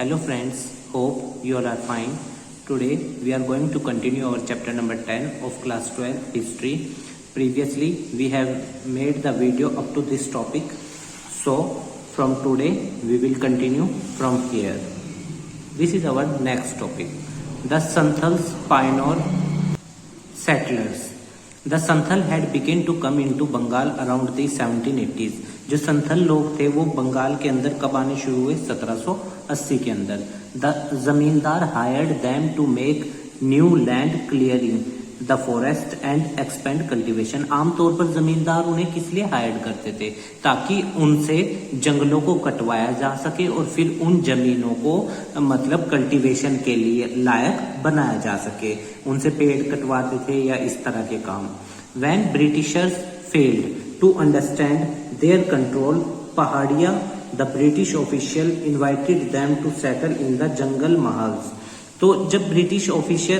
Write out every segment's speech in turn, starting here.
Hello friends, hope you all are fine. Today we are going to continue our chapter number 10 of class 12 history. Previously we have made the video up to this topic. So from today we will continue from here. This is our next topic. The Santhals pioneer settlers. The Santhal had begun to come into Bengal around the 1780s. जो संथल लोग थे वो बंगाल के अंदर कब आने शुरू हुए? 1780 के अंदर. The zamindar hired them to make new land clearing the forest and expand cultivation. आमतौर पर जमींदार उन्हें किस लिए हायर्ड करते थे? ताकि उनसे जंगलों को कटवाया जा सके और फिर उन जमीनों को मतलब कल्टीवेशन के लिए लायक बनाया जा सके. उनसे पेड़ कटवाते थे या इस तरह के काम. When Britishers failed to understand their control, Pahadia, the British official, invited them to settle in the jungle mahals. तो जब ब्रिटिश ऑफिसर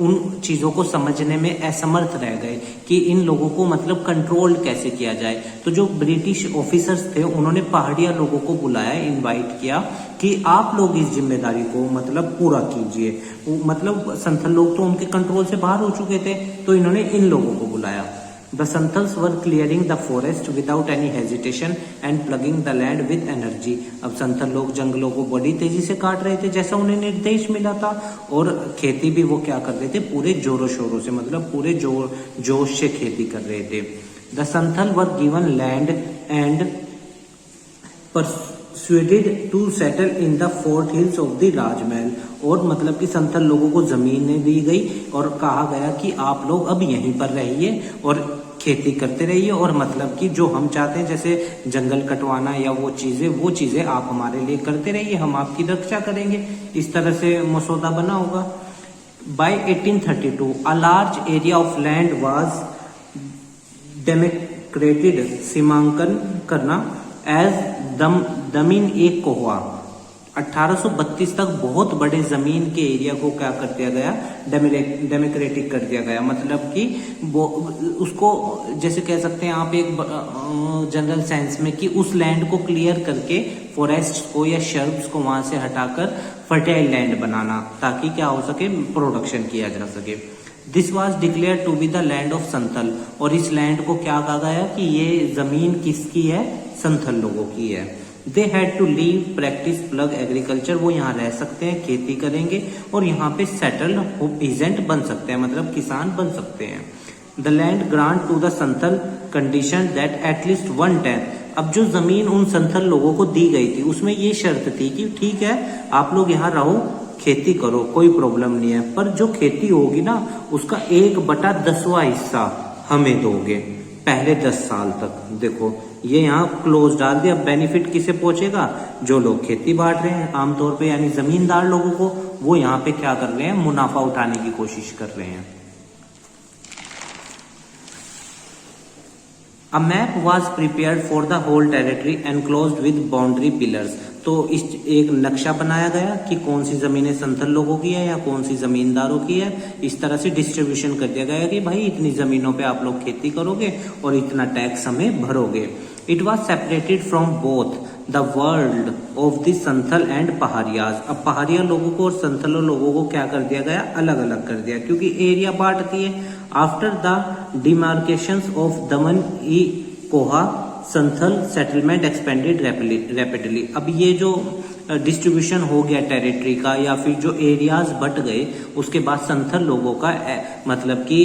उन चीज़ों को समझने में असमर्थ रह गए कि इन लोगों को मतलब कंट्रोल कैसे किया जाए, तो जो ब्रिटिश ऑफिसर्स थे उन्होंने पहाड़िया लोगों को बुलाया, इनवाइट किया कि आप लोग इस जिम्मेदारी को मतलब पूरा कीजिए. मतलब संथल लोग तो उनके कंट्रोल से बाहर हो चुके थे, तो इन्होंने इन लोगों को बुलाया. The Santhals were clearing the forest without any hesitation and plugging the land with energy. अब संथल लोग जंगलों को बड़ी तेजी से काट रहे थे जैसा उन्हें निर्देश मिला था, और खेती भी वो क्या कर रहे थे? पूरे जोरों शोरों से, मतलब पूरे जोश से खेती कर रहे थे. The Santhal were given land and persuaded to settle in the fort hills of the Rajmahal. और मतलब कि संथल लोगों को जमीनें दी गई और कहा गया कि आप लोग अब यहीं पर रहिए और खेती करते रहिए, और मतलब कि जो हम चाहते हैं जैसे जंगल कटवाना या वो चीजें आप हमारे लिए करते रहिए, हम आपकी रक्षा करेंगे. इस तरह से मसौदा बना होगा. By 1832 a large area of land was demarcated, सीमांकन करना एज दमीन एक कोहवा. 1832 तक बहुत बड़े जमीन के एरिया को क्या कर दिया गया? डेमोक्रेटिक कर दिया गया. मतलब कि उसको जैसे कह सकते हैं आप एक जनरल सेंस में कि उस लैंड को क्लियर करके फॉरेस्ट को या शर्ब्स को वहां से हटाकर फर्टाइल लैंड बनाना, ताकि क्या हो सके? प्रोडक्शन किया जा सके. This was declare to be the land of Santhal. और इस लैंड को क्या कहा गया कि ये जमीन किसकी है? संथल लोगों की है. They had to leave practice plug agriculture. वो यहाँ रह सकते हैं, खेती करेंगे और यहाँ पे सेटल पीजेंट बन सकते हैं, मतलब किसान बन सकते हैं. The land grant to the Santhal condition that at least 1/10. अब जो जमीन उन संथल लोगों को दी गई थी उसमें ये शर्त थी कि ठीक है आप लोग यहाँ रहो, खेती करो, कोई प्रॉब्लम नहीं है, पर जो खेती होगी ना उसका 1/10वां हिस्सा हमें दोगे पहले 10 साल तक. देखो ये यहाँ क्लोज डाल दिया. बेनिफिट किसे पहुंचेगा? जो लोग खेती बांट रहे हैं आमतौर पे, यानी जमींदार लोगों को, वो यहाँ पे क्या कर रहे हैं? मुनाफा उठाने की कोशिश कर रहे हैं. A map was prepared for the whole territory enclosed with boundary pillars. तो इस एक नक्शा बनाया गया कि कौन सी जमीनें संथल लोगों की है या कौन सी जमींदारों की है. इस तरह से डिस्ट्रीब्यूशन कर दिया गया कि भाई इतनी जमीनों पे आप लोग खेती करोगे और इतना टैक्स हमें भरोगे. It was separated from both the world of the Santhal and Paharias. अब पहाड़िया लोगों को और संथल लोगों को क्या कर दिया गया? अलग अलग कर दिया, क्योंकि एरिया बांट दिए. आफ्टर द डिमार्केशन ऑफ दमन ई कोहा संथल सेटलमेंट एक्सपेंडेड रैपिडली. अब ये जो डिस्ट्रीब्यूशन हो गया टेरिटरी का या फिर जो एरियाज बट गए, उसके बाद संथल लोगों का मतलब कि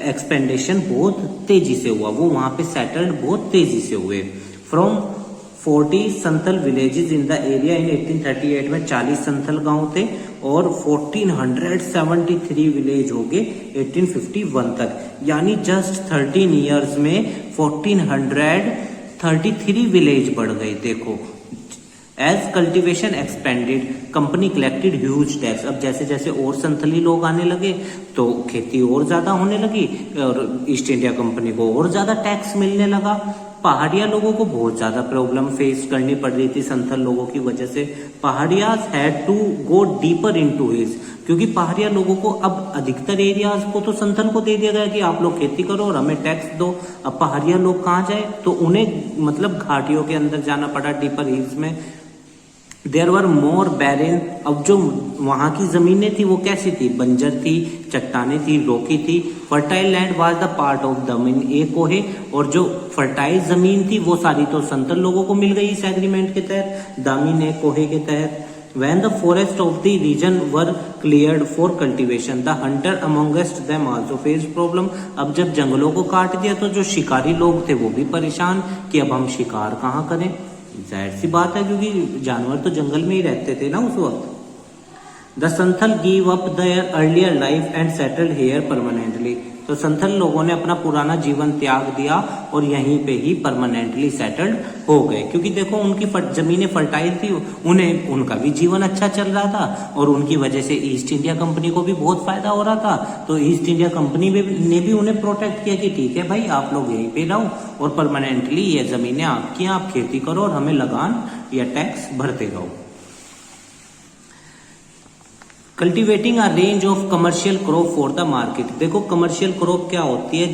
एक्सपेंडेशन बहुत तेजी से हुआ. वो वहां पे सेटल्ड बहुत तेजी से हुए. From 40 Santhal villages in the area in 1838 में 40 संथल गांव थे और 1473 विलेज हो गए 1851 तक. यानी जस्ट 13 ईयर्स में 1433 विलेज बढ़ गए. देखो as cultivation expanded company collected huge tax. अब जैसे जैसे और संथली लोग आने लगे तो खेती और ज्यादा होने लगी और ईस्ट इंडिया कंपनी को और ज्यादा टैक्स मिलने लगा. पहाड़िया लोगों को बहुत ज्यादा प्रॉब्लम फेस करनी पड़ रही थी संथल लोगों की वजह से. Paharias had to go deeper into hills, क्योंकि पहाड़िया लोगों को अब अधिकतर एरियाज को तो संथल को दे दिया गया कि आप लोग खेती करो और हमें टैक्स दो. अब पहाड़िया लोग कहाँ जाए? तो उन्हें मतलब घाटियों के अंदर जाना पड़ा, डीपर हिल्स में. देयर वर मोर बैरन। अब जो वहां की जमीनें थी वो कैसी थी, बंजर थी, चट्टाने थी, रोकी थी। Fertile land was the part of Damin i Koh, और जो फर्टाइल जमीन थी वो सारी तो संथल लोगों को मिल गई इस एग्रीमेंट के तहत, दामिन ए कोहे के तहत। When the forest of the region were cleared for cultivation, the hunter amongst them also faced problem। अब जब जंगलों को काट दिया तो जो शिकारी लोग थे वो भी परेशान कि अब हम शिकार कहाँ करें। जाहिर सी बात है क्योंकि जानवर तो जंगल में ही रहते थे ना उस वक्त। The Santhal give up their earlier life and settled here permanently. तो संथल लोगों ने अपना पुराना जीवन त्याग दिया और यहीं पे ही परमानेंटली सेटल्ड हो गए, क्योंकि देखो उनकी जमीनें फर्टाइल थी, उन्हें उनका भी जीवन अच्छा चल रहा था और उनकी वजह से ईस्ट इंडिया कंपनी को भी बहुत फायदा हो रहा था। तो ईस्ट इंडिया कंपनी ने भी उन्हें प्रोटेक्ट किया कि ठीक है भाई आप लोग यहीं पे रहो और परमानेंटली ये जमीनें आपकी, आप खेती करो और हमें लगान या टैक्स भरते रहो। Cultivating a range of commercial crop for the market. देखो कमर्शियल क्रॉप क्या होती है,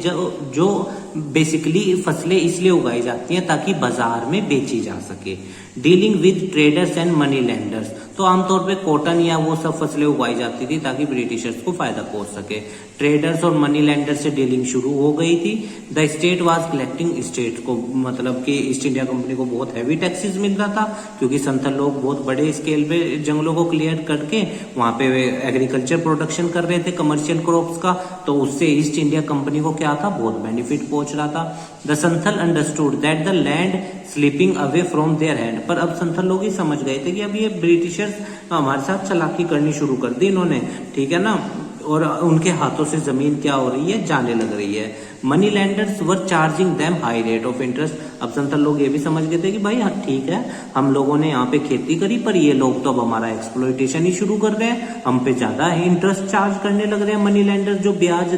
जो बेसिकली फसलें इसलिए उगाई जाती हैं ताकि बाजार में बेची जा सके। Dealing with traders and money lenders, तो आमतौर पे कॉटन या वो सब फसलें उगाई जाती थी ताकि ब्रिटिशर्स को फायदा पहुंच सके। ट्रेडर्स और मनी लेंडर से डीलिंग शुरू हो गई थी। The state was collecting, state को मतलब कि ईस्ट इंडिया कंपनी को बहुत हैवी टैक्सेस मिल रहा था क्योंकि संथल लोग बहुत बड़े स्केल पे जंगलों को क्लियर करके वहां पे एग्रीकल्चर प्रोडक्शन कर रहे थे कमर्शियल क्रॉप्स का, तो उससे ईस्ट इंडिया कंपनी को क्या था, बहुत बेनिफिट पहुंच रहा था। The Santhal understood that the land slipping away from their hand, पर अब संथल लोग ही समझ गए थे कि अब ये ब्रिटिशर्स हमारे साथ चालाकी करनी शुरू कर दी इन्होंने, ठीक है ना, और उनके हाथों से जमीन क्या हो रही है, जाने लग रही है। Money landers were charging them high rate of interest. अब संथल लोग ये भी समझ गए थे कि भाई हाँ ठीक है, हम लोगों ने यहाँ पे खेती करी पर ये लोग तो अब हमारा एक्सप्लॉयटेशन ही शुरू कर रहे हैं, हम पे ज्यादा ही इंटरेस्ट चार्ज करने लग रहे हैं। मनी लैंडर्स जो ब्याज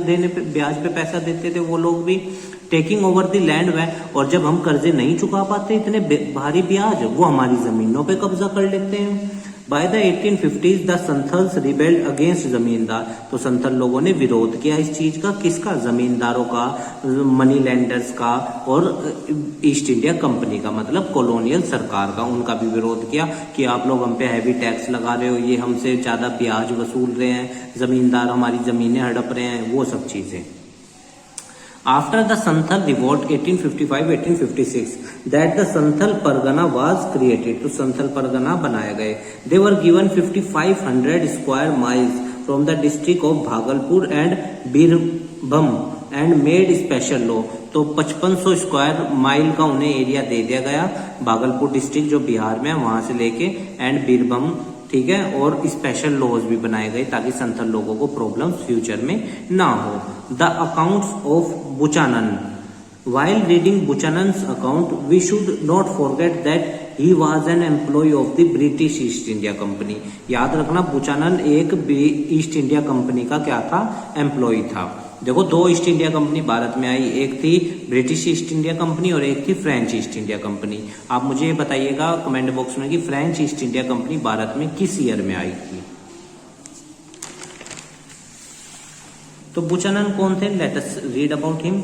पे पैसा देते थे वो लोग भी। टेकिंग ओवर द लैंड वै, और जब हम कर्जे नहीं चुका पाते इतने भारी ब्याज, वो हमारी जमीनों पे कब्जा कर लेते हैं। By the 1850s the Santhals rebelled against zamindar, तो संथल लोगों ने विरोध किया इस चीज का, किसका, जमींदारों का, मनी लैंडर्स का और ईस्ट इंडिया कंपनी का, मतलब कॉलोनियल सरकार का, उनका भी विरोध किया कि आप लोग हम पे हैवी टैक्स लगा रहे हो, ये हमसे ज्यादा ब्याज वसूल रहे हैं, जमींदार हमारी जमीनें हड़प रहे हैं, वो सब चीजें। After the Santhal revolt 1855-1856, that the Santhal Pargana was created, तो संथल परगना बनाए गए। They were given 5500 square miles from the district of Bhagalpur and Birbhum and made special law, तो 5500 स्क्वायर माइल का उन्हें एरिया दे दिया गया, भागलपुर डिस्ट्रिक्ट जो बिहार में है वहां से लेके एंड बीरभूम, ठीक है, और स्पेशल लॉज भी बनाए गए ताकि संथल लोगों को प्रॉब्लम फ्यूचर में ना हो। The accounts of Buchanan, while reading Buchanan's account we should not forget that he was an employ of the British East India Company. याद रखना बुचानन एक ईस्ट इंडिया कंपनी का क्या था, एम्प्लॉय था। देखो दो ईस्ट इंडिया कंपनी भारत में आई, एक थी ब्रिटिश ईस्ट इंडिया कंपनी और एक थी फ्रेंच ईस्ट इंडिया कंपनी। आप मुझे ये बताइएगा कमेंट बॉक्स में कि French east India company Bharat में किस ईयर में आई थी। तो बुचानन कौन थे, let us read about him.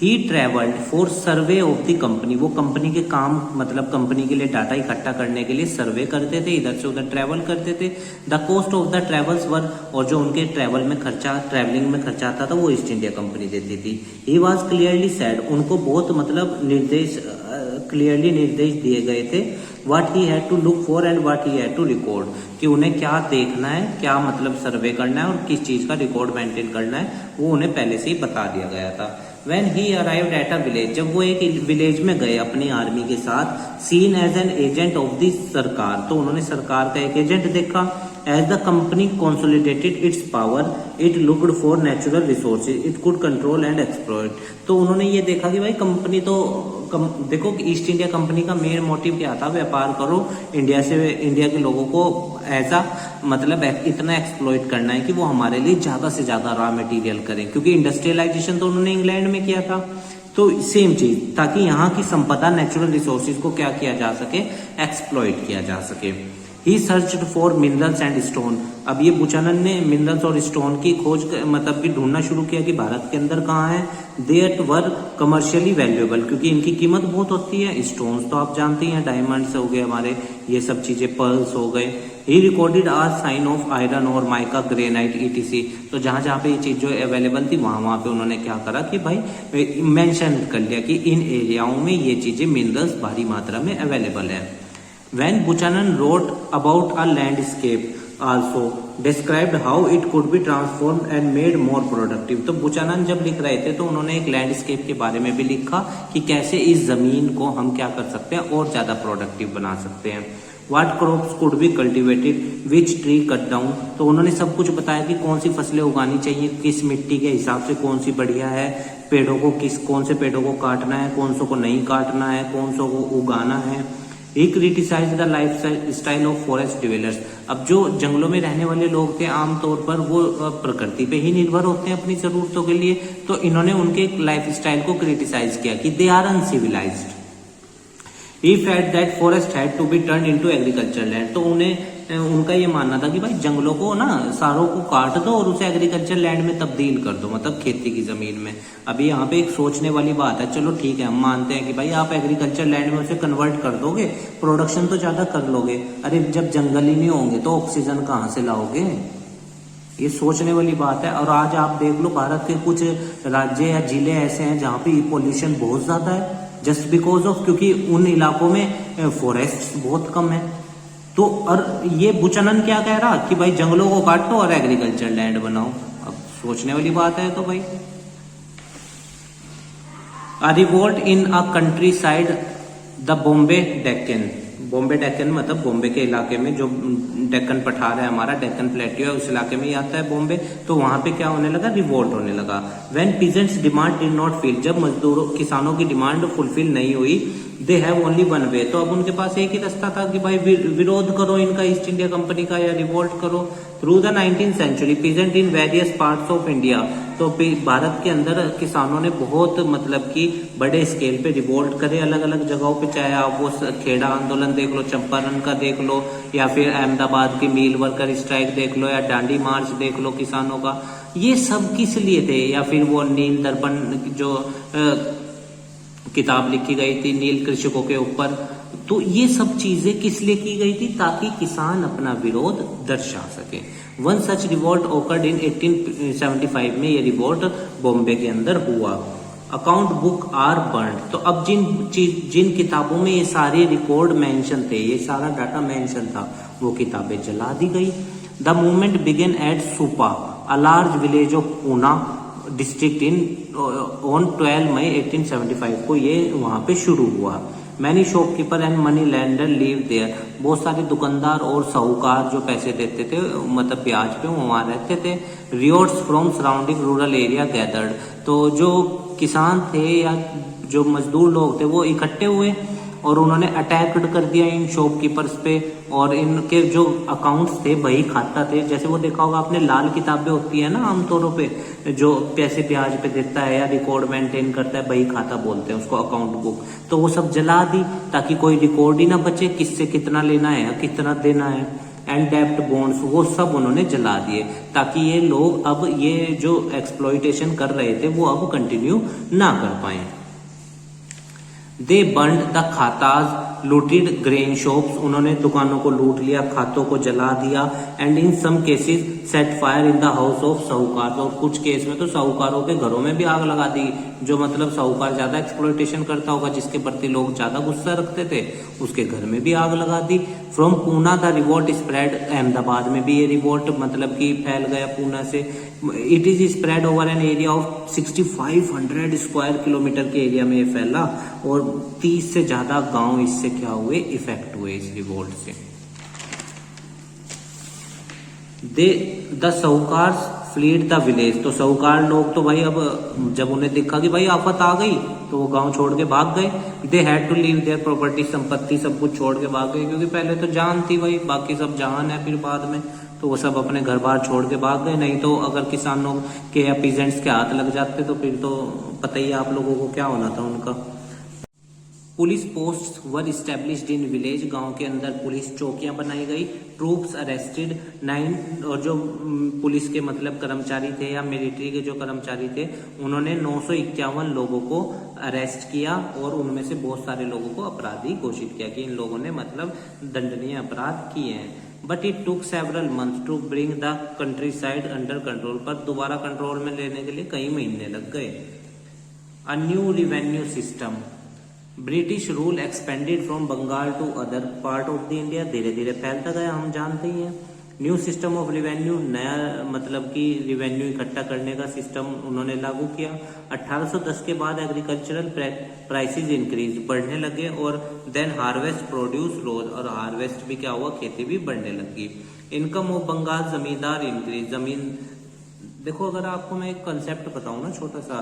He travelled for survey of the company, वो कंपनी के काम मतलब कंपनी के लिए डाटा इकट्ठा करने के लिए सर्वे करते थे, इधर से उधर ट्रेवल करते थे। The cost of the travels were, और जो उनके ट्रेवल में खर्चा, ट्रेवलिंग में खर्चा आता था वो ईस्ट इंडिया कंपनी देती थी। ही वॉज क्लियरली सेड, उनको बहुत मतलब क्लियरली निर्देश दिए गए थे। What he had to look for and what he had to record, कि उन्हें क्या देखना है, क्या मतलब सर्वे करना है और किस चीज का रिकॉर्ड मेंटेन करना है, वो उन्हें पहले से ही बता दिया गया था। When he arrived at a village, जब वो एक विलेज में गए अपनी आर्मी के साथ, seen as an agent of the सरकार, तो उन्होंने सरकार का एक एजेंट देखा। As the company consolidated its power, it looked for natural resources it could control and exploit, तो उन्होंने ये देखा कि भाई कंपनी तो देखो ईस्ट इंडिया कंपनी का मेन मोटिव क्या था, व्यापार करो, इंडिया से, इंडिया के लोगों को ऐसा मतलब इतना एक्सप्लॉइट करना है कि वो हमारे लिए ज्यादा से ज्यादा रॉ मटेरियल करें, क्योंकि इंडस्ट्रियलाइजेशन तो उन्होंने इंग्लैंड में किया था। तो सेम चीज, ताकि यहाँ की संपदा नेचुरल रिसोर्सेज को क्या किया जा सके, एक्सप्लॉइट किया जा सके। He searched for minerals and stone. अब ये बुचानन ने मिनरल्स और स्टोन की खोज मतलब कि ढूंढना शुरू किया कि भारत के अंदर कहाँ है। देट वर कमर्शियली वैल्यूएबल, क्योंकि इनकी कीमत बहुत होती है। स्टोन्स तो आप जानते ही हैं, डायमंड्स हो गए हमारे, ये सब चीजें, पर्ल्स हो गए। ही रिकॉर्डेड आज साइन ऑफ आयरन और माइका ग्रेनाइट ईटीसी। तो जहां जहां पे ये चीज जो अवेलेबल थी वहां वहां पे उन्होंने क्या करा कि भाई मेंशन कर लिया कि इन एरियाओं में ये चीजें मिनरल्स भारी मात्रा में अवेलेबल है। When Buchanan wrote about a landscape also described how it could be transformed and made more productive। तो बुचानन जब लिख रहे थे तो उन्होंने एक लैंडस्केप के बारे में भी लिखा कि कैसे इस जमीन को हम क्या कर सकते हैं और ज्यादा प्रोडक्टिव बना सकते हैं। What crops could be cultivated, which tree cut down। तो उन्होंने सब कुछ बताया कि कौन सी फसलें उगानी चाहिए, किस मिट्टी के हिसाब से कौन सी बढ़िया है, पेड़ों को कौन से पेड़ों को काटना है, कौन सो को नहीं काटना है, कौन सो को उगाना है। He criticized the lifestyle of forest dwellers। अब जो जंगलों में रहने वाले लोग थे आमतौर पर वो प्रकृति पे ही निर्भर होते हैं अपनी जरूरतों के लिए, तो इन्होंने उनके लाइफ स्टाइल को क्रिटिसाइज किया कि they are uncivilised. He felt that forest had to be turned into agricultural land। तो उनका ये मानना था कि भाई जंगलों को ना सारों को काट दो और उसे एग्रीकल्चर लैंड में तब्दील कर दो, मतलब खेती की जमीन में। अभी यहाँ पे एक सोचने वाली बात है, चलो ठीक है हम मानते हैं कि भाई आप एग्रीकल्चर लैंड में उसे कन्वर्ट कर दोगे, प्रोडक्शन तो ज्यादा कर लोगे। अरे जब जंगल ही नहीं होंगे तो ऑक्सीजन कहाँ से लाओगे? ये सोचने वाली बात है। और आज आप देख लो भारत के कुछ राज्य या जिले ऐसे हैं जहाँ पे पॉल्यूशन बहुत ज्यादा है, जस्ट बिकॉज ऑफ क्योंकि उन इलाकों में फॉरेस्ट बहुत कम है। तो और ये बुचानन क्या कह रहा कि भाई जंगलों को काटो और एग्रीकल्चर लैंड बनाओ। अब सोचने वाली बात है। तो भाई a revolt in a country side the Bombay Deccan. Bombay Deccan मतलब बॉम्बे के इलाके में, जो डेक्कन पठार है हमारा, डेक्कन प्लेट्यू है, उस इलाके में ही आता है बॉम्बे। तो वहां पे क्या होने लगा, रिवोल्ट होने लगा। When peasants demand did not feel, जब मजदूरों किसानों की डिमांड फुलफिल नहीं हुई, they have only one way, तो अब उनके पास एक ही रास्ता था कि भाई विरोध करो इनका, ईस्ट इंडिया कंपनी का, या रिवोल्ट करो। Through the 19th century peasant in various parts of India. तो भारत के अंदर किसानों ने बहुत मतलब कि बड़े स्केल पे रिवोल्ट करे अलग अलग जगहों पे, चाहे आप वो खेड़ा आंदोलन देख लो, चंपारण का देख लो, या फिर अहमदाबाद की मील वर्कर स्ट्राइक देख लो, या डांडी मार्च देख लो किसानों का। ये सब किस लिए थे? या फिर वो नील दर्पण जो किताब लिखी गई थी नील कृषकों के ऊपर, तो ये सब चीजें किस लिए की गई थी? ताकि किसान अपना विरोध दर्शा सके। One such revolt occurred in 1875 में ये रिवोल्ट बॉम्बे के अंदर हुआ। Account book are burn. तो अब जिन किताबों में ये सारे रिकॉर्ड मेंशन थे, ये सारा डाटा मेंशन था, वो किताबें जला दी गई। The movement began at Supa, a large village of Poona district in on 12 मई 1875 को ये वहां पे शुरू हुआ। Many shopkeeper and money lender leave there. बहुत सारे दुकानदार और साहूकार जो पैसे देते थे मतलब ब्याज पे, वो वहां रहते थे। Ryots from surrounding rural area gathered. तो जो किसान थे या जो मजदूर लोग थे वो इकट्ठे हुए और उन्होंने अटैक कर दिया इन शॉपकीपर्स पे, और इनके जो अकाउंट्स थे, बही खाता थे, जैसे वो देखा होगा आपने लाल किताबें होती है ना आमतौरों पे, जो पैसे ब्याज पे देता है या रिकॉर्ड मेंटेन करता है, बही खाता बोलते हैं उसको, अकाउंट बुक। तो वो सब जला दी ताकि कोई रिकॉर्ड ही ना बचे, किससे कितना लेना है या कितना देना है। एंड डेप्ट बॉन्ड्स, वो सब उन्होंने जला दिए ताकि ये लोग अब ये जो एक्सप्लॉइटेशन कर रहे थे वो अब कंटिन्यू ना कर पाए। They burned the khatas, looted grain shops, उन्होंने दुकानों को लूट लिया, खातों को जला दिया। And in some cases set fire in the house of sahukar. और कुछ केस में तो साहूकारों के घरों में भी आग लगा दी, जो मतलब साहूकार ज्यादा एक्सप्लॉइटेशन करता होगा, जिसके प्रति लोग ज्यादा गुस्सा रखते थे, उसके घर में भी आग लगा दी। From Poona the revolt spread, Ahmedabad में भी ये रिवोल्ट मतलब कि फैल गया पूना से। It is spread over an area of 6500 square kilometre के एरिया में ये फैला, और 30 से ज्यादा गांव इससे क्या हुए, इफेक्ट हुए इस रिवोल्ट से। द साहूकार फ्लीड द विलेज। तो साहूकार लोग तो भाई अब जब उन्हें देखा कि भाई आफत आ गई तो वो गांव छोड़ के भाग गए। They had to leave their property, संपत्ति सब कुछ छोड़ के भाग गए, क्योंकि पहले तो जान थी भाई, बाकी सब जहान है फिर बाद में, तो वो सब अपने घर बार छोड़ के भाग गए। नहीं तो अगर किसानों के या पीजेंट्स के हाथ लग जाते तो फिर तो पता ही है आप लोगों को क्या होना था उनका। Police post were established in village, गांव के अंदर पुलिस चौकियां बनाई गई। ट्रूप्स अरेस्टेड 9, और जो पुलिस के मतलब कर्मचारी थे या मिलिट्री के जो कर्मचारी थे उन्होंने 951 लोगों को अरेस्ट किया और उनमें से बहुत सारे लोगों को अपराधी घोषित किया कि इन लोगों ने मतलब दंडनीय अपराध किए हैं। But it took several months to bring the countryside under control, पर दोबारा कंट्रोल में लेने के लिए कई महीने लग गए। A new revenue system, British rule expanded from Bengal to other part of the India, धीरे धीरे फैलता गया, हम जानते ही हैं। न्यू सिस्टम ऑफ रिवेन्यू, नया मतलब कि रिवेन्यू इकट्ठा करने का सिस्टम उन्होंने लागू किया। 1810 के बाद एग्रीकल्चरल प्राइसेस इंक्रीज, बढ़ने लगे, और देन हार्वेस्ट प्रोड्यूस रोज, और हार्वेस्ट भी क्या हुआ, खेती भी बढ़ने लगी। इनकम ऑफ बंगाल जमींदार इंक्रीज, जमीन देखो, अगर आपको मैं एक कंसेप्ट बताऊं ना छोटा सा,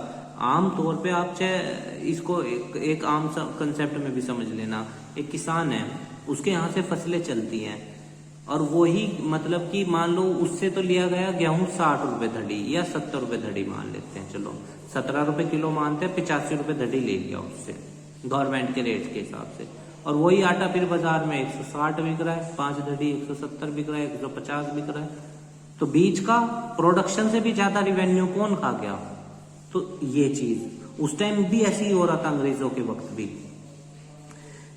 आम तौर पे आप चाहे इसको एक आम सा कंसेप्ट में भी समझ लेना। एक किसान है, उसके यहाँ से फसलें चलती हैं, और वही मतलब कि मान लो उससे तो लिया गया गेहूं 60 रुपए धड़ी या 70 रुपए धड़ी मान लेते हैं, चलो 17 रुपए किलो मानते हैं, 85 रुपए धड़ी ले लिया उससे गवर्नमेंट के रेट के हिसाब से, और वही आटा फिर बाजार में 160 बिक रहा है, 5 धड़ी 170 बिक रहा है, 150 बिक रहा है। तो बीच का प्रोडक्शन से भी ज्यादा रिवेन्यू कौन खा गया? तो ये चीज उस टाइम भी ऐसे ही हो रहा था, अंग्रेजों के वक्त भी।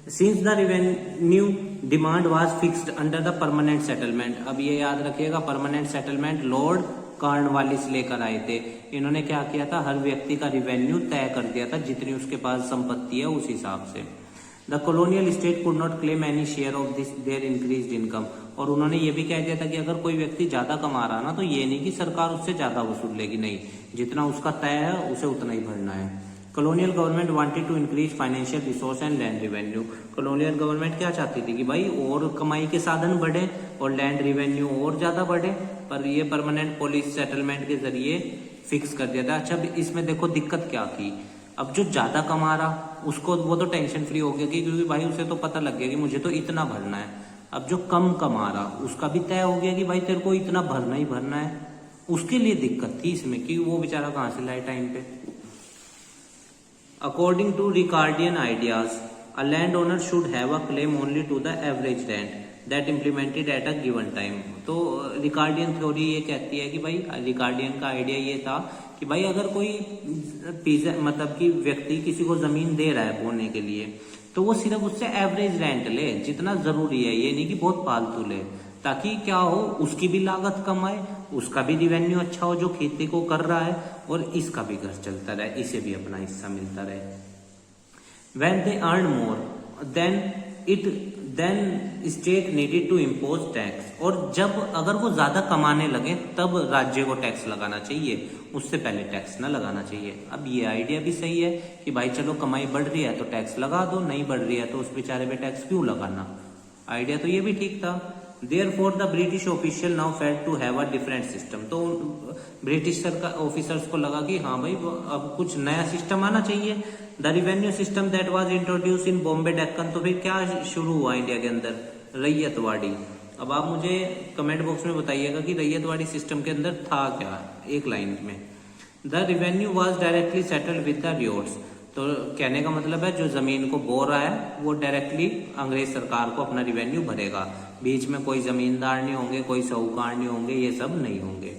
Since the revenue demand was fixed under the permanent settlement, अब ये याद रखिएगा, परमानेंट सेटलमेंट लॉर्ड कॉर्नवालिस लेकर आए थे। इन्होंने क्या किया था, हर व्यक्ति का रिवेन्यू तय कर दिया था, जितनी उसके पास संपत्ति है उस हिसाब से। The colonial state could not claim any share of this their increased income, और उन्होंने ये भी कह दिया था कि अगर कोई व्यक्ति ज्यादा कमा रहा ना, तो ये नहीं कि सरकार उससे ज्यादा वसूल लेगी, नहीं, जितना उसका तय है उसे उतना ही भरना है। Colonial government wanted to increase financial resource and land revenue, colonial government क्या चाहती थी कि भाई और कमाई के साधन बढ़े और लैंड रिवेन्यू और ज्यादा बढ़े, पर ये परमानेंट पॉलिसी सेटलमेंट के जरिए फिक्स कर दिया था। अच्छा, इसमें देखो दिक्कत क्या थी, अब जो ज्यादा कमा रहा उसको वो तो टेंशन फ्री हो गया कि क्योंकि भाई उसे तो पता लग गया कि मुझे तो इतना भरना है। अब जो कम कमा रहा उसका भी तय हो गया कि भाई तेरे को इतना भरना ही भरना है, उसके लिए दिक्कत थी इसमें कि वो बेचारा कहां से लाए टाइम पे। According to Ricardian ideas, a landowner should have a claim only to the average rent that implemented at a given time. तो रिकार्डियन थ्योरी ये कहती है कि भाई, रिकार्डियन का आइडिया ये था कि भाई अगर कोई मतलब कि व्यक्ति किसी को जमीन दे रहा है बोने के लिए, तो वो सिर्फ उससे एवरेज रेंट ले, जितना जरूरी है, ये नहीं कि बहुत फालतू ले, ताकि क्या हो, उसकी भी लागत कम आए, उसका भी रिवेन्यू अच्छा हो जो खेती को कर रहा है, और इसका भी घर चलता रहे, इसे भी अपना हिस्सा मिलता रहे। When they earn more, then state needed to impose tax, और जब अगर वो ज्यादा कमाने लगे तब राज्य को टैक्स लगाना चाहिए, उससे पहले टैक्स ना लगाना चाहिए। अब ये आइडिया भी सही है कि भाई चलो कमाई बढ़ रही है तो टैक्स लगा दो, नहीं बढ़ रही है तो उस बेचारे पे टैक्स क्यों लगाना, आइडिया तो ये भी ठीक था। Therefore the British official now felt to have a different system, तो ब्रिटिश सरकार ऑफिसर्स को लगा कि हाँ भाई अब कुछ नया सिस्टम आना चाहिए। The revenue system that was introduce इन बॉम्बे डेक्कन, तो फिर क्या शुरू हुआ इंडिया के अंदर, रैयतवाड़ी। अब आप मुझे कमेंट बॉक्स में बताइएगा कि रैयतवाड़ी सिस्टम के अंदर था क्या, एक लाइन में। The revenue was directly settled with the ryots, तो कहने का मतलब है जो जमीन को बो रहा है वो डायरेक्टली अंग्रेज सरकार को अपना रिवेन्यू भरेगा, बीच में कोई जमींदार नहीं होंगे, कोई साहूकार नहीं होंगे, ये सब नहीं होंगे।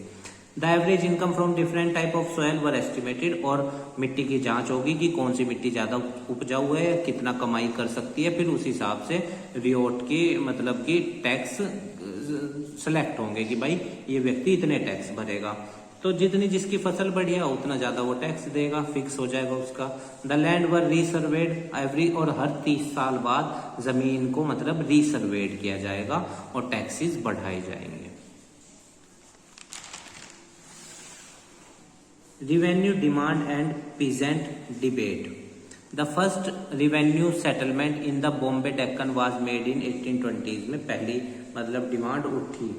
The average income from different type of soil were estimated, और मिट्टी की जांच होगी कि कौन सी मिट्टी ज्यादा उपजाऊ है, कितना कमाई कर सकती है, फिर उस हिसाब से रियोट की मतलब कि टैक्स सेलेक्ट होंगे कि भाई ये व्यक्ति इतने टैक्स भरेगा, तो जितनी जिसकी फसल बढ़िया उतना ज्यादा वो टैक्स देगा, फिक्स हो जाएगा उसका। द लैंड वर रीसर्वेड एवरी, और हर 30 साल बाद जमीन को मतलब रीसर्वेड किया जाएगा और टैक्सेस बढ़ाए जाएंगे। Revenue demand and peasant debate, the first revenue settlement in the Bombay Deccan was made in 1820s में पहली मतलब डिमांड उठी।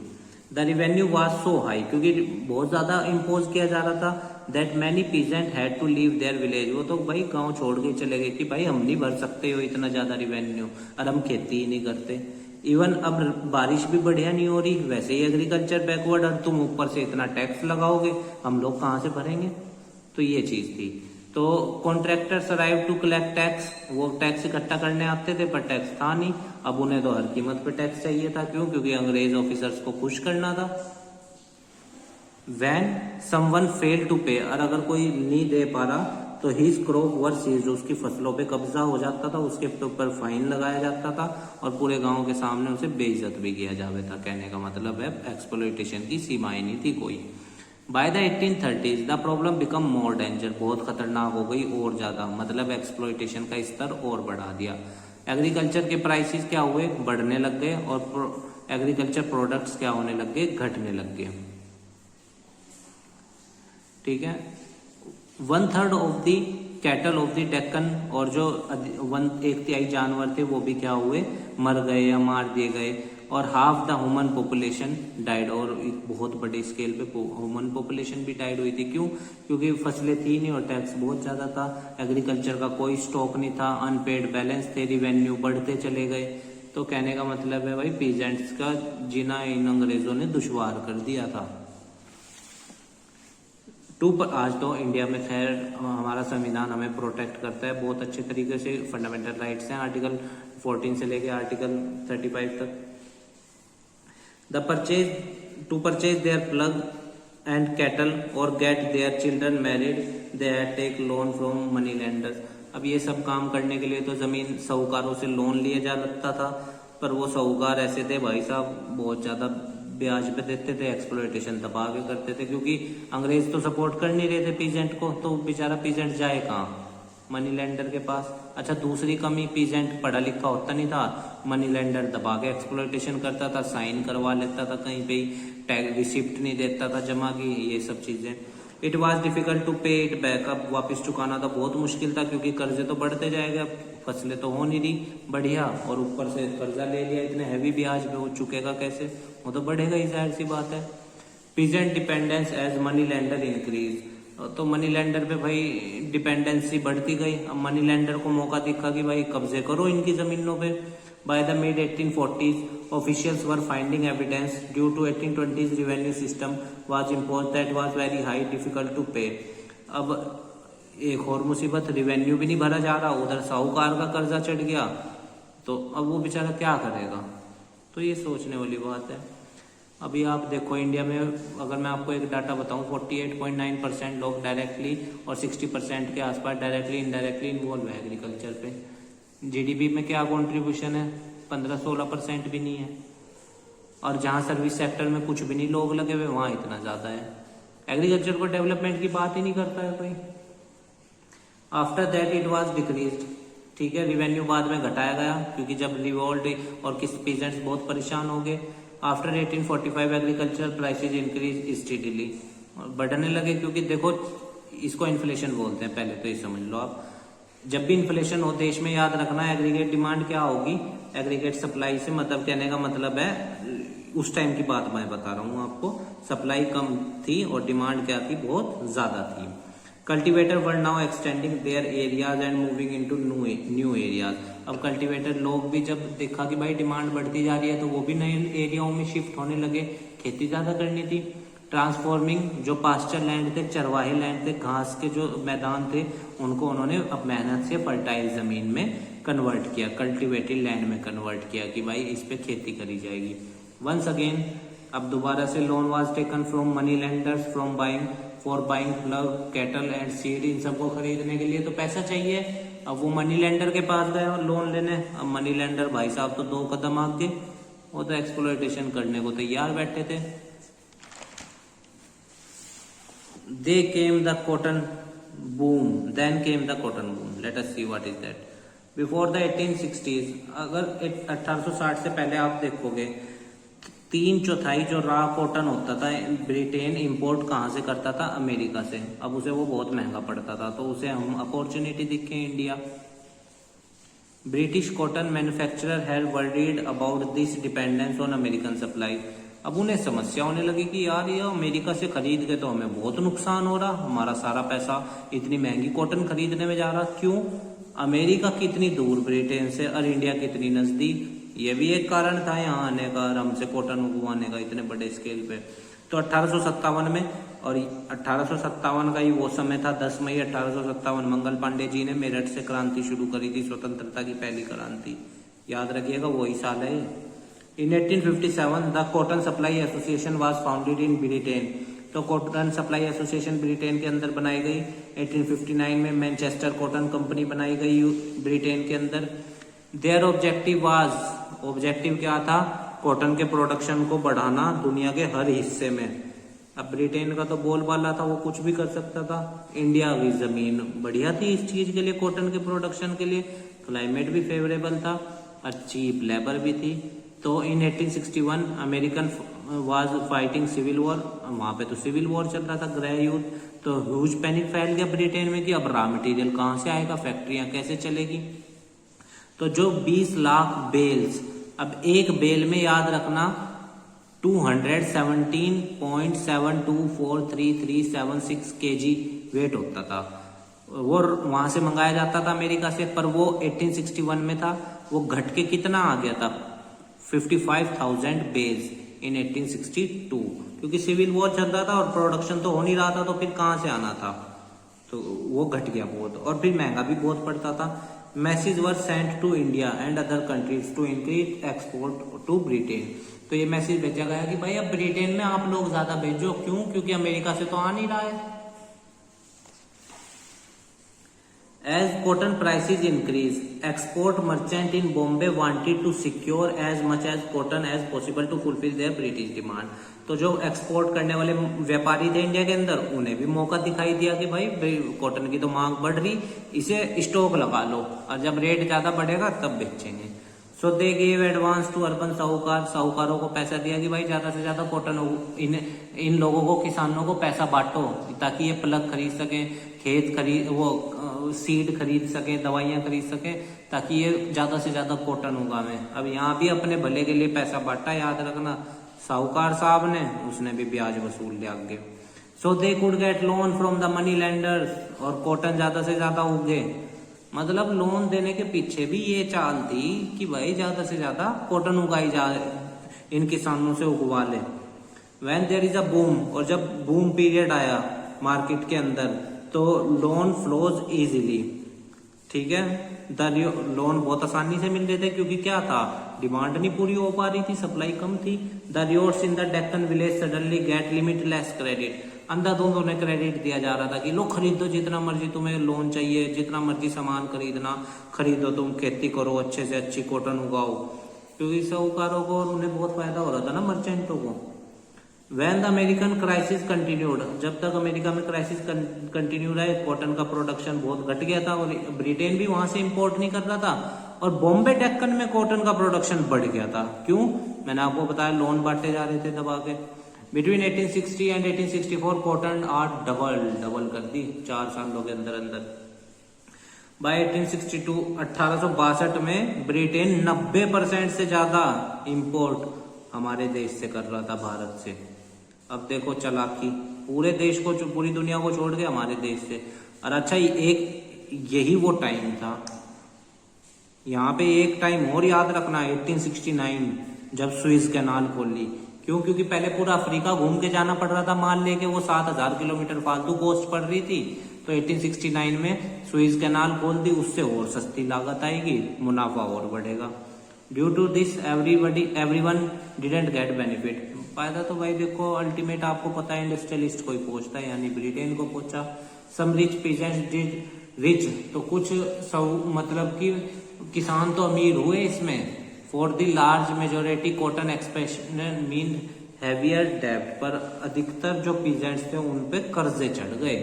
The revenue was so high, क्योंकि बहुत ज्यादा इम्पोज किया जा रहा था, that many peasant had to leave their village, वो तो भाई गांव छोड़ के चले गए कि भाई हम नहीं भर सकते हो इतना ज्यादा रिवेन्यू, और हम खेती ही नहीं करते। इवन अब बारिश भी बढ़िया नहीं हो रही, वैसे ही एग्रीकल्चर बैकवर्ड, और तुम ऊपर से इतना टैक्स लगाओगे, हम लोग कहाँ से भरेंगे, तो ये चीज थी। तो contractors arrive to collect tax, वो टैक्स इकट्ठा करने आते थे पर टैक्स था नहीं। अब उन्हें तो हर कीमत पे टैक्स चाहिए था, क्यों? क्योंकि अंग्रेज ऑफिसर्स को खुश करना था। When someone failed to pay, और अगर कोई नहीं दे पा रहा तो हिज क्रॉप वर सीज्ड, उसकी फसलों पे कब्जा हो जाता था, उसके ऊपर फाइन लगाया जाता था और पूरे गांव के सामने उसे बेइज्जत भी किया जाता था। कहने का मतलब है एक्सप्लॉयटेशन की सीमाएं नहीं थी कोई। By the 1830s the problem become more danger, बहुत खतरनाक हो गई और ज्यादा, मतलब एक्सप्लॉयटेशन का स्तर और बढ़ा दिया। एग्रीकल्चर के प्राइसेस क्या हुए? बढ़ने लग गए और एग्रीकल्चर प्रोडक्ट्स क्या होने लग गए? घटने लग गए। ठीक है। 1/3 of the cattle of the Deccan, और जो 1/3 जानवर थे वो भी क्या हुए? मर गए या मार दिए गए। और half the human population died, और एक बहुत बड़े स्केल पे ह्यूमन पॉपुलेशन भी डाइड हुई थी। क्यों? क्योंकि फसलें थी नहीं और टैक्स बहुत ज्यादा था, एग्रीकल्चर का कोई स्टॉक नहीं था, अनपेड बैलेंस थे, रिवेन्यू बढ़ते चले गए। तो कहने का मतलब है भाई पीजेंट्स का जीना इन अंग्रेजों ने दुश्वार कर दिया था। आज तो इंडिया में खैर हमारा संविधान हमें प्रोटेक्ट करता है बहुत अच्छे तरीके से, फंडामेंटल राइट्स हैं आर्टिकल 14 से लेके आर्टिकल 35 तक। To purchase their plough and cattle और get their children married they take loan from money lenders. अब ये सब काम करने के लिए तो जमीन साहूकारों से लोन लिया जा सकता था, पर वो साहूकार ऐसे थे भाई साहब, बहुत ज्यादा ब्याज पे देते थे, एक्सप्लॉयटेशन दबा के करते थे, क्योंकि अंग्रेज तो सपोर्ट कर नहीं रहे थे पीजेंट को, तो बेचारा पीजेंट जाए कहाँ? मनी लेंडर के पास। अच्छा, दूसरी कमी, पीजेंट पढ़ा लिखा होता नहीं था, मनी लेंडर दबा के एक्सप्लॉयटेशन करता था, साइन करवा लेता था कहीं पे, टैग रिसिप्ट नहीं देता था जमा की, ये सब चीजें। इट वॉज डिफिकल्ट टू पे इट बैक, अब वापिस चुकाना तो बहुत मुश्किल था, क्योंकि कर्जे तो बढ़ते जाएगा, फसलें तो हो नहीं रही बढ़िया, और ऊपर से कर्जा ले लिया इतने हैवी ब्याज पे, वो चुकेगा कैसे? वो तो बढ़ेगा ही, जाहिर सी बात है। Peasant dependence as money lender increase, तो मनी लेंडर पे भाई डिपेंडेंसी बढ़ती गई। अब मनी लेंडर को मौका दिखा कि भाई कब्जे करो इनकी जमीनों पे। By the mid 1840s officials were finding evidence due to 1820s revenue system was imposed that was very high, difficult to pay। अब एक और मुसीबत, रिवेन्यू भी नहीं भरा जा रहा, उधर साहूकार का कर्जा चढ़ गया, तो अब वो बेचारा क्या करेगा? तो ये सोचने वाली बात है। अभी आप देखो इंडिया में, अगर मैं आपको एक डाटा बताऊं, 48.9% लोग डायरेक्टली और 60% के आसपास डायरेक्टली इनडायरेक्टली इन्वॉल्व है एग्रीकल्चर पे। जीडीपी में क्या कंट्रीब्यूशन है? 15-16% भी नहीं है। और जहां सर्विस सेक्टर में कुछ भी नहीं लोग लगे हुए, वहां इतना ज्यादा है। एग्रीकल्चर को डेवलपमेंट की बात ही नहीं करता है कोई। After that it was decreased, ठीक है, रिवेन्यू बाद में घटाया गया, क्योंकि जब रिवोल्ट और किस पीजेंट्स बहुत परेशान हो गए। After 1845 agriculture prices increase steadily, बढ़ने लगे, क्योंकि देखो इसको इन्फ्लेशन बोलते हैं, पहले तो ये समझ लो आप। जब भी इन्फ्लेशन हो देश में, याद रखना एग्रीगेट डिमांड क्या होगी? एग्रीगेट सप्लाई से मतलब, कहने का मतलब है उस टाइम की बात मैं बता रहा हूँ आपको, सप्लाई कम थी और डिमांड क्या थी? बहुत ज्यादा थी। Cultivator were now extending their areas and moving into new areas. अब कल्टीवेटर लोग भी जब देखा कि भाई डिमांड बढ़ती जा रही है, तो वो भी नए एरियाओं में शिफ्ट होने लगे, खेती ज्यादा करनी थी। ट्रांसफॉर्मिंग, जो पास्चर लैंड थे, चरवाहे लैंड थे, घास के जो मैदान थे, उनको उन्होंने अब मेहनत से फर्टाइल जमीन में कन्वर्ट किया, कल्टीवेटेड लैंड में कन्वर्ट किया कि भाई इस पे खेती करी जाएगी। वंस अगेन, अब दोबारा से loan was taken from money lenders for buying plough, cattle and seed. इन सबको खरीदने के लिए तो पैसा चाहिए। अब वो मनी लेंडर के पास गए और लोन लेने। अब मनी लेंडर भाई साहब तो 2 कदम आगे, वो तो एक्सप्लॉयटेशन करने को तैयार बैठे थे। They came the cotton boom, then came the cotton boom. Let us see what is that. Before the 1860s, अगर 1860 से पहले आप देखोगे, 3/4 जो रॉ कॉटन होता था ब्रिटेन इंपोर्ट कहाँ से करता था? अमेरिका से। अब उसे वो बहुत महंगा पड़ता था, तो उसे हम अपॉर्चुनिटी दिखे India. British cotton manufacturer had worried about this dependence on American supply. अब उन्हें समस्या होने लगी कि यार ये अमेरिका से खरीद के तो हमें बहुत नुकसान हो रहा, हमारा सारा पैसा इतनी महंगी कॉटन खरीदने में जा रहा, क्यों? अमेरिका कितनी दूर ब्रिटेन से और इंडिया कितनी नजदीक, ये भी एक कारण था यहाँ आने का, हमसे कॉटन उगवाने का इतने बड़े स्केल पे। तो 1857 में, और 1857 का ही वो समय था, 10 मई 1857 मंगल पांडे जी ने मेरठ से क्रांति शुरू करी थी, स्वतंत्रता की पहली क्रांति, याद रखिएगा वही साल है। इन 1857 the cotton supply association was founded in Britain, तो कॉटन सप्लाई एसोसिएशन ब्रिटेन के अंदर बनाई गई। 1859 में मैनचेस्टर कॉटन कंपनी बनाई गई ब्रिटेन के अंदर। देयर ऑब्जेक्टिव वाज, ऑब्जेक्टिव क्या था, कॉटन के प्रोडक्शन को बढ़ाना दुनिया के हर हिस्से में। अब ब्रिटेन का तो बोलबाला था, वो कुछ भी कर सकता था। इंडिया की जमीन बढ़िया थी इस चीज के लिए, कॉटन के प्रोडक्शन के लिए, क्लाइमेट भी फेवरेबल था और चीप लेबर भी थी। तो in 1861 American was fighting civil war, वहां पे तो सिविल वॉर चल रहा था, गृह युद्ध। तो ह्यूज पैनिक फैल गया ब्रिटेन में कि अब रॉ मटेरियल कहाँ से आएगा, फैक्ट्रियां कैसे चलेगी। तो जो 20 लाख बेल्स, अब एक बेल में याद रखना 217.72433376 kg वेट होता था, वो वहां से मंगाया जाता था अमेरिका से, पर वो 1861 में था, वो घट के कितना आ गया था 55,000 बेल्स इन 1862, क्योंकि सिविल वॉर चल रहा था और प्रोडक्शन तो हो नहीं रहा था, तो फिर कहां से आना था, तो वो घट गया बहुत, और फिर महंगा भी बहुत पड़ता था। Message were sent to India and other countries to increase export to Britain, तो ये मैसेज भेजा गया कि भाई अब ब्रिटेन में आप लोग ज्यादा भेजो, क्यों, क्योंकि अमेरिका से तो आ नहीं रहा है। As cotton prices increase, export merchant in Bombay wanted to secure as much as cotton as possible to fulfill their British demand. तो जो एक्सपोर्ट करने वाले व्यापारी थे इंडिया के अंदर, उन्हें भी मौका दिखाई दिया कि भाई कॉटन की तो मांग बढ़ रही, इसे स्टॉक लगा लो और जब रेट ज्यादा बढ़ेगा तब बेचेंगे। So they give advance to urban sahukar, साहूकारों को पैसा दिया कि भाई ज्यादा से ज्यादा कॉटन इन लोगों को, किसानों को पैसा बांटो ताकि ये प्लग खरीद सके, खेत खरीद, वो सीड खरीद सके, दवाइयां खरीद सके, ताकि ये ज्यादा से ज्यादा कॉटन उगावे। अब यहाँ भी अपने भले के लिए पैसा बांटा, याद रखना, साहूकार साहब ने, उसने भी ब्याज वसूल लिया आगे। So they could get loan from the money lenders, और कॉटन ज्यादा से ज्यादा उगे, मतलब लोन देने के पीछे भी ये चाल थी कि भाई ज्यादा से ज्यादा कॉटन उगाई जाए, इन किसानों से उगवा ले। When there is a boom, और जब बूम पीरियड आया मार्केट के अंदर, तो लोन फ्लोज इजीली, ठीक है, द लोन बहुत आसानी से मिल रहे थे, क्योंकि क्या था, डिमांड नहीं पूरी हो पा रही थी, सप्लाई कम थी। The ryots in the Deccan village suddenly get limitless credit, अंधाधुंध उन्हें क्रेडिट दिया जा रहा था कि लो खरीदो जितना मर्जी, तुम्हें लोन चाहिए, जितना मर्जी सामान खरीदना खरीदो, तुम खेती करो, अच्छे से अच्छी कॉटन उगाओ, क्योंकि साहूकारों को और उन्हें बहुत फायदा हो रहा था ना, मर्चेंटों को। When the American crisis continued, जब तक अमेरिका में क्राइसिस कंटिन्यू रहे, कॉटन का प्रोडक्शन बहुत घट गया था, और ब्रिटेन भी वहां से इंपोर्ट नहीं कर रहा था, और बॉम्बे डेक्कन में कॉटन का प्रोडक्शन बढ़ गया था। क्यों, मैंने आपको बताया, लोन बांटे जा रहे थे दबा के। Between 1860 and 1864 cotton are double कर दी 4 सालों के अंदर अंदर। बाय 1862 1862 में ब्रिटेन 90% से ज्यादा इंपोर्ट हमारे देश से कर रहा था, भारत से। अब देखो चालाकी, पूरे देश को, पूरी दुनिया को छोड़ के हमारे देश से। और अच्छा, यही वो टाइम था, यहाँ पे एक टाइम और याद रखना, 1869 जब सुइज कैनाल खोली। क्यों, क्योंकि पहले पूरा अफ्रीका घूम के जाना पड़ रहा था माल लेके, वो 7000 किलोमीटर फालतू कॉस्ट पड़ रही थी। तो 1869 में सुइज कैनाल खोल दी, उससे और सस्ती लागत आएगी, मुनाफा और बढ़ेगा। Due to this everyone didn't get benefit, फायदा तो भाई देखो अल्टीमेट आपको पता है, इंडस्ट्रियलिस्ट को ही पहुंचता है, यानी ब्रिटेन को पहुंचा। Some rich peasants did rich, तो कुछ मतलब कि किसान तो अमीर हुए इसमें। For the large majority cotton expansion mean heavier डेब्ट, पर अधिकतर जो पीजेंट्स थे उन पे कर्जे चढ़ गए।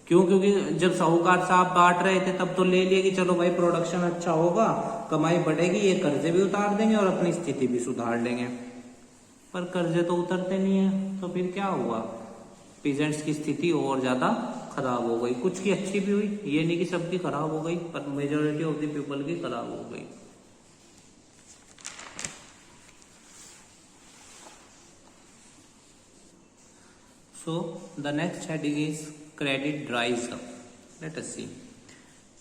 क्यों, क्योंकि जब साहूकार साहब बांट रहे थे तब तो ले लिए कि चलो भाई प्रोडक्शन अच्छा होगा, कमाई बढ़ेगी, ये कर्जे भी उतार देंगे और अपनी स्थिति भी सुधार लेंगे। पर कर्जे तो उतरते नहीं है, तो फिर क्या हुआ, पीजेंट्स की स्थिति और ज्यादा खराब हो गई। कुछ की अच्छी भी हुई, ये नहीं कि सबकी खराब हो गई, पर मेजोरिटी ऑफ द पीपल की खराब हो गई। So the next heading is credit dries up. Let us see.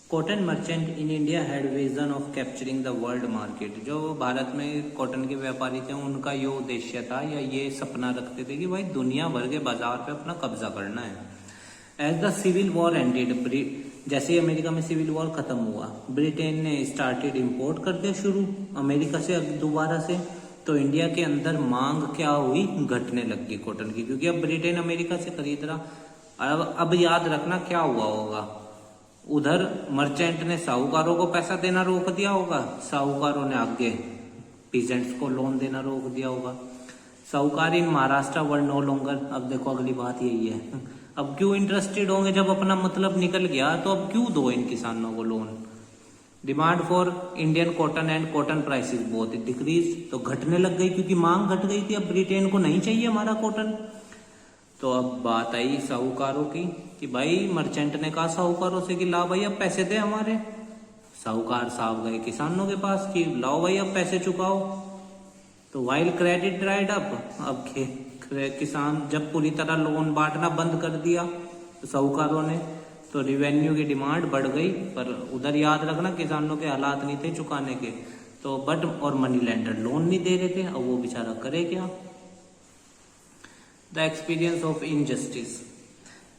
Cotton merchant in India had vision of capturing the world market. जो भारत में कॉटन के व्यापारी थे उनका ये उद्देश्य था या ये सपना रखते थे कि भाई दुनिया भर के बाजार पे अपना कब्जा करना है। As the civil war ended, जैसे ही अमेरिका में सिविल वॉर खत्म हुआ, ब्रिटेन ने स्टार्टेड इंपोर्ट कर दिया शुरू अमेरिका से दोबारा से, तो इंडिया के अंदर मांग क्या हुई, घटने लग गई कॉटन की, क्योंकि अब ब्रिटेन अमेरिका से खरीद रहा। अब याद रखना क्या हुआ होगा, उधर मर्चेंट ने साहूकारों को पैसा देना रोक दिया होगा, साहूकारों ने आगे पीजेंट्स को लोन देना रोक दिया होगा। साहूकार इन महाराष्ट्र वर नो लॉन्गर। अब देखो अगली बात यही है, अब क्यों इंटरेस्टेड होंगे, जब अपना मतलब निकल गया तो अब क्यों दो इन किसानों को loan. Demand for Indian cotton and cotton prices both decrease, तो घटने लग गई क्योंकि मांग घट गई थी, अब ब्रिटेन को नहीं चाहिए हमारा कॉटन। तो अब बात आई साहूकारों की कि भाई मर्चेंट ने कहा साहूकारों से कि लाओ भाई अब पैसे दे हमारे। साहूकार साहब गए किसानों के पास कि लाओ भाई अब पैसे चुकाओ। तो वाइल क्रेडिट ड्राइड अप, अब किसान जब पूरी तरह लोन बांटना बंद कर दिया तो साहूकारों ने, तो रिवेन्यू की डिमांड बढ़ गई। पर उधर याद रखना किसानों के हालात नहीं थे चुकाने के, तो बट और मनी लेंडर लोन नहीं दे रहे थे, अब वो बेचारा करे क्या। The experience of injustice,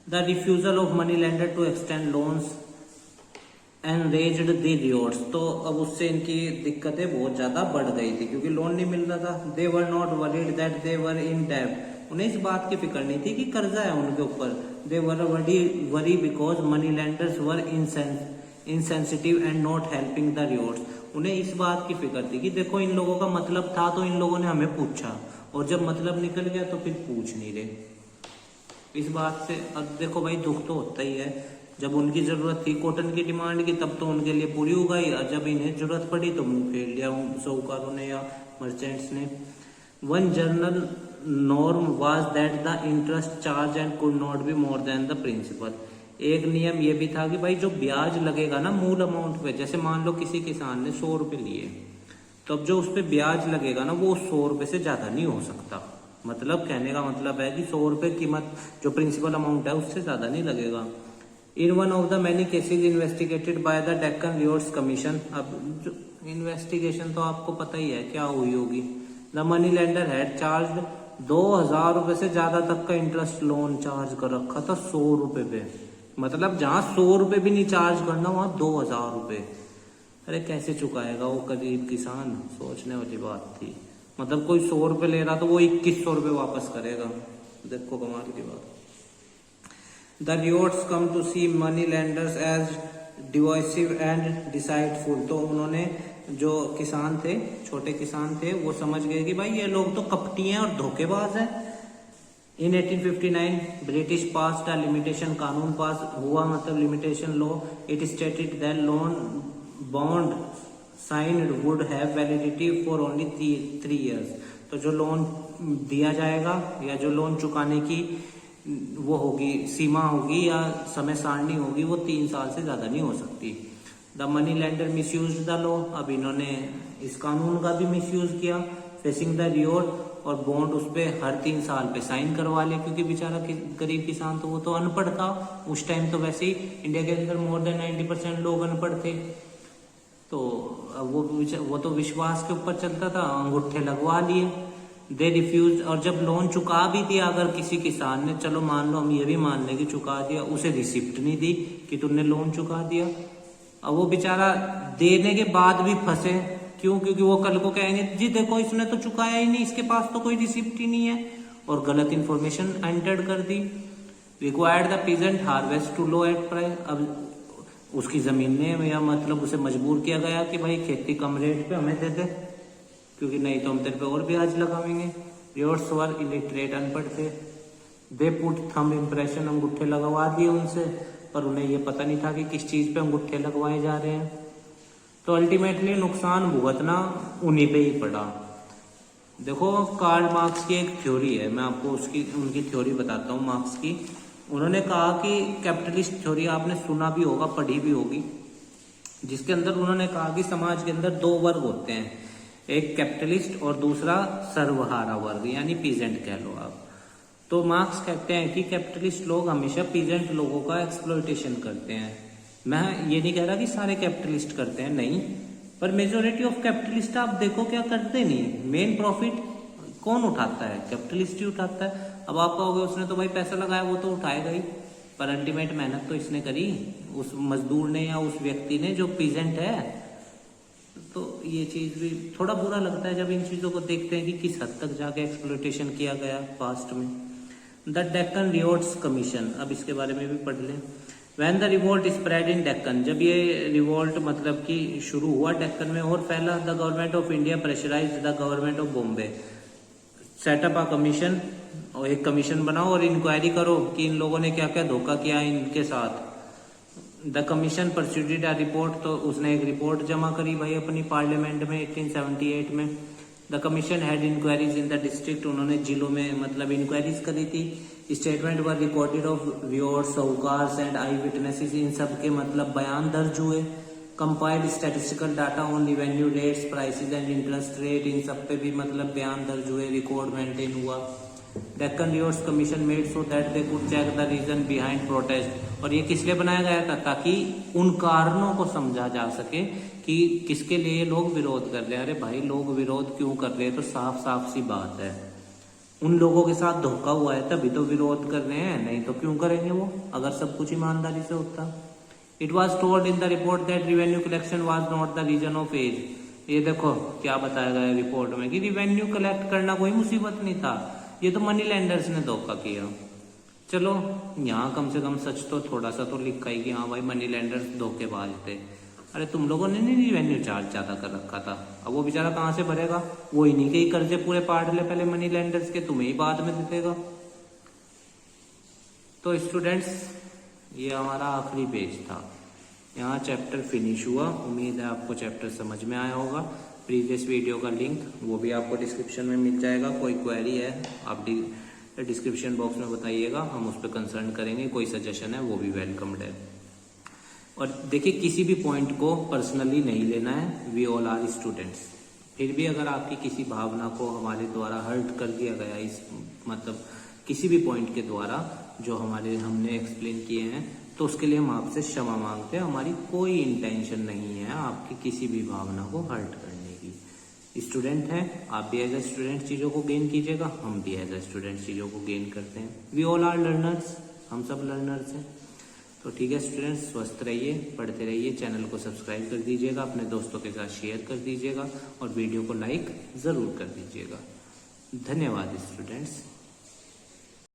the refusal of money lender to extend loans enraged the riots। तो अब उससे इनकी दिक्कतें बहुत ज्यादा बढ़ गई थी क्योंकि लोन नहीं मिल रहा था। They were not worried that they were in debt, उन्हें इस बात की फिक्र नहीं थी कि कर्जा है उनके ऊपर। They were worried because money lenders were insensitive and not helping the riots। उन्हें इस बात की फिक्र थी कि देखो इन लोगों का मतलब था तो इन लोगों ने हमें पूछा, और जब मतलब निकल गया तो फिर पूछ नहीं रहे। इस बात से अब देखो भाई दुख तो होता ही है, जब उनकी जरूरत थी कॉटन की डिमांड की तब तो उनके लिए पूरी हो गई, और जब इन्हें जरूरत पड़ी तो मुंह फेर लिया साहूकारों ने या मर्चेंट्स ने। One general norm was that the interest charge and could not be more than the principal. एक नियम ये भी था कि भाई जो ब्याज लगेगा ना मूल अमाउंट पे, जैसे मान लो किसी किसान ने 100 रुपए लिए, तो अब जो उस पे ब्याज लगेगा ना वो 100 रुपए से ज्यादा नहीं हो सकता। मतलब कहने का मतलब है कि 100 रुपए कीमत जो प्रिंसिपल अमाउंट है उससे ज्यादा नहीं लगेगा। In one of the many cases investigated by the Deccan ryots commission. अब जो इन्वेस्टिगेशन तो आपको पता ही है क्या हुई होगी। The money lender had charge 2000 रुपए से ज्यादा तक का इंटरेस्ट लोन चार्ज कर रखा था 100 रुपए पे। मतलब जहां 100 रुपए भी नहीं चार्ज करना वहां 2000 रुपए। अरे कैसे चुकाएगा वो गरीब किसान, सोचने वाली बात थी। मतलब कोई 100 रुपए ले रहा तो वो 2100 रुपए वापस करेगा, देखो कमाल की बात। The ryots come to see money lenders as divisive and deceitful. तो उन्होंने जो किसान थे, छोटे किसान थे, वो समझ गए कि भाई ये लोग तो कपटी हैं और धोखेबाज हैं। इन 1859 ब्रिटिश पास का लिमिटेशन कानून पास हुआ, मतलब limitation law. It stated that loan bond signed would have validity for only 3 years। तो जो लोन दिया जाएगा या जो लोन चुकाने की वो होगी सीमा होगी या समय सारणी होगी वो 3 साल से ज्यादा नहीं हो सकती। The money lender misuse the law. अब इन्होंने इस कानून का भी मिसयूज किया। फेसिंग द रियोट, और बॉन्ड उस पे हर 3 साल पे साइन करवा ले, क्योंकि बेचारा गरीब किसान तो वो तो अनपढ़ था उस टाइम। तो वैसे ही इंडिया के अंदर मोर देन 90% लोग अनपढ़ थे, तो वो तो विश्वास के ऊपर चलता था, अंगूठे लगवा लिए। दे रिफ्यूज, और जब लोन चुका भी दिया अगर किसी किसान ने, चलो मान लो हम ये भी मान लें कि चुका दिया, उसे रिसिप्ट नहीं दी कि तुमने लोन चुका दिया। अब वो बेचारा देने के बाद भी फंसे, क्यों? क्योंकि वो कल को कहेंगे जी देखो इसने तो चुकाया ही नहीं, इसके पास तो कोई रिसिप्ट ही नहीं है, और गलत इंफॉर्मेशन एंटर कर दी। Required the peasant harvest to low at price. अब उसकी जमीन ने या मतलब उसे मजबूर किया गया कि भाई खेती कम रेट पे हमें दे दे, क्योंकि नहीं तो हम तेरे पे और ब्याज लगावेंगे। रियोट्स वर इलिटरेट, अनपढ़ थे। दे पुट थंब इम्प्रेशन, अंगूठे लगवा दिए उनसे, पर उन्हें ये पता नहीं था कि किस चीज पे अंगूठे लगवाए जा रहे हैं। तो अल्टीमेटली नुकसान भुगतना उन्हीं पे ही पड़ा। देखो कार्ल मार्क्स की एक थ्योरी है, मैं आपको उनकी थ्योरी बताता हूँ मार्क्स की। उन्होंने कहा कि कैपिटलिस्ट थ्योरी आपने सुना भी होगा, पढ़ी भी होगी, जिसके अंदर उन्होंने कहा कि समाज के अंदर 2 वर्ग होते हैं, एक कैपिटलिस्ट और दूसरा सर्वहारा वर्ग, यानी पीजेंट कह लो आप। तो मार्क्स कहते हैं कि कैपिटलिस्ट लोग हमेशा पीजेंट लोगों का एक्सप्लॉयटेशन करते हैं, मैं ये नहीं कह रहा कि सारे कैपिटलिस्ट करते हैं, नहीं, पर मेजोरिटी ऑफ कैपिटलिस्ट आप देखो क्या करते नहीं है। मेन प्रॉफिट कौन उठाता है? कैपिटलिस्ट ही उठाता है। अब आप कहोगे उसने तो भाई पैसा लगाया, वो तो उठाएगा ही, पर अल्टीमेट मेहनत तो इसने करी, उस मजदूर ने या उस व्यक्ति ने जो पीजेंट है। तो ये चीज भी थोड़ा बुरा लगता है जब इन चीजों को देखते हैं कि किस हद तक जाके एक्सप्लॉयटेशन किया गया पास्ट में। द डेक्कन रिवोल्ट्स कमीशन, अब इसके बारे में भी पढ़ लें। When the revolt spread in Deccan, जब ये रिवोल्ट मतलब कि शुरू हुआ डेक्कन में और फैला, the government of India pressurised the government of Bombay, set up a commission, और एक कमीशन बनाओ और इंक्वायरी करो कि इन लोगों ने क्या क्या धोखा किया इनके साथ। द कमीशन परस्यूटेड अ रिपोर्ट, तो उसने एक रिपोर्ट जमा करी भाई अपनी पार्लियामेंट में 1878 में। The commission had inquiries in the district, उन्होंने जिलों में मतलब इंक्वायरीज करी थी। Statement were recorded of viewers, sahukars and eye witnesses, इन सब के मतलब बयान दर्ज हुए। Compiled statistical data on revenue rates, prices and interest rate, इन सब पे भी मतलब बयान दर्ज हुए, रिकॉर्ड मेंटेन हुआ। Deccan revolts commission made so that they could check the reason behind protest, और ये किस लिए बनाया गया था? ताकि उन कारणों को समझा जा सके कि किसके लिए लोग विरोध कर रहे हैं। अरे भाई लोग विरोध क्यों कर रहे हैं? तो साफ साफ सी बात है, उन लोगों के साथ धोखा हुआ है तभी तो विरोध कर रहे हैं, नहीं तो क्यों करेंगे वो, अगर सब कुछ ईमानदारी से होता। It was told in the report that revenue collection was not the reason of as, ये देखो क्या बताया गया रिपोर्ट में कि रेवेन्यू कलेक्ट करना कोई मुसीबत नहीं था, ये तो मनी लेंडर्स ने धोखा किया। चलो यहाँ कम से कम सच तो थोड़ा सा तो लिखा ही कि हाँ भाई मनी लेंडर्स धोखेबाज थे। अरे तुम लोगों ने नहीं रेवेन्यू चार्ज ज्यादा कर रखा था, अब वो बेचारा कहाँ से भरेगा? वो इन्हीं के ही कर्जे पूरे पाट ले पहले मनी लेंडर्स के, तुम्हें ही बाद में देगा। तो स्टूडेंट्स ये हमारा आखिरी पेज था, यहाँ चैप्टर फिनिश हुआ। उम्मीद है आपको चैप्टर समझ में आया होगा। प्रीवियस वीडियो का लिंक वो भी आपको डिस्क्रिप्शन में मिल जाएगा। कोई क्वेरी है आप डिस्क्रिप्शन बॉक्स में बताइएगा, हम उस पर कंसर्न करेंगे। कोई सजेशन है वो भी वेलकम्ड है। और देखिए किसी भी पॉइंट को पर्सनली नहीं लेना है, वी ऑल आर स्टूडेंट्स। फिर भी अगर आपकी किसी भावना को हमारे द्वारा हर्ट कर दिया गया, इस मतलब किसी भी पॉइंट के द्वारा जो हमने एक्सप्लेन किए हैं, तो उसके लिए हम आपसे क्षमा मांगते हैं। हमारी कोई इंटेंशन नहीं है आपकी किसी भी भावना को हर्ट करने की। स्टूडेंट हैं आप भी, एज ए स्टूडेंट चीज़ों को गेन कीजिएगा, हम भी एज ए स्टूडेंट चीज़ों को गेन करते हैं। वी ऑल आर लर्नर्स, हम सब लर्नर्स हैं। तो ठीक है स्टूडेंट्स, स्वस्थ रहिए, पढ़ते रहिए, चैनल को सब्सक्राइब कर दीजिएगा, अपने दोस्तों के साथ शेयर कर दीजिएगा और वीडियो को लाइक ज़रूर कर दीजिएगा। धन्यवाद स्टूडेंट्स।